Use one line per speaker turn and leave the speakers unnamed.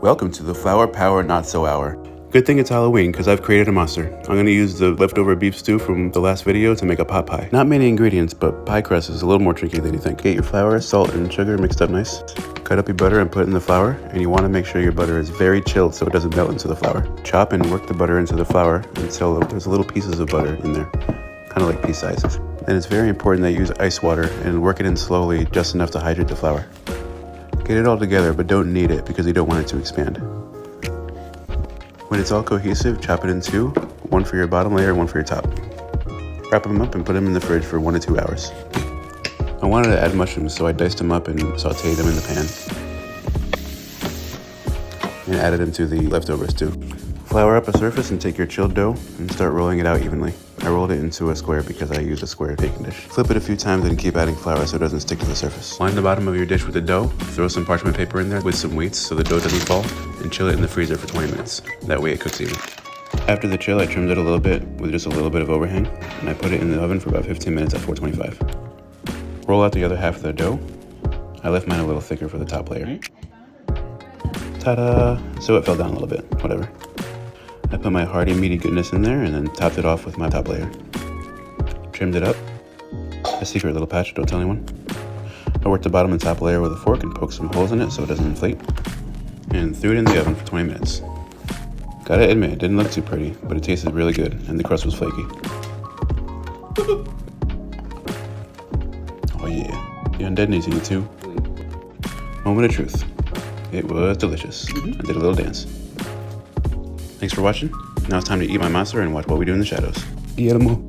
Welcome to the Flour Power Not So Hour. Good thing it's Halloween because I've created a monster. I'm going to use the leftover beef stew from the last video to make a pot pie. Not many ingredients, but pie crust is a little more tricky than you think. Get your flour, salt, and sugar mixed up nice. Cut up your butter and put it in the flour, and you want to make sure your butter is very chilled so it doesn't melt into the flour. Chop and work the butter into the flour until there's little pieces of butter in there, kind of like pea sizes. And it's very important that you use ice water and work it in slowly, just enough to hydrate the flour. Get it all together, but don't knead it because you don't want it to expand. When it's all cohesive, chop it in two, one for your bottom layer, one for your top. Wrap them up and put them in the fridge for 1 to 2 hours. I wanted to add mushrooms, so I diced them up and sauteed them in the pan. And added them to the leftover stew. Flour up a surface and take your chilled dough and start rolling it out evenly. I rolled it into a square because I use a square baking dish. Flip it a few times and keep adding flour so it doesn't stick to the surface. Line the bottom of your dish with the dough, throw some parchment paper in there with some wheats so the dough doesn't fall, and chill it in the freezer for 20 minutes. That way it cooks even. After the chill, I trimmed it a little bit with just a little bit of overhang, and I put it in the oven for about 15 minutes at 425. Roll out the other half of the dough. I left mine a little thicker for the top layer. Ta-da! So it fell down a little bit, whatever. I put my hearty, meaty goodness in there and then topped it off with my top layer. Trimmed it up. A secret little patch, don't tell anyone. I worked the bottom and top layer with a fork and poked some holes in it so it doesn't inflate. And threw it in the oven for 20 minutes. Gotta admit, it didn't look too pretty, but it tasted really good and the crust was flaky. Oh yeah, the undead needs to eat too. Moment of truth. It was delicious. I did a little dance. Thanks for watching. Now it's time to eat my monster and watch What We Do in the Shadows. Guillermo.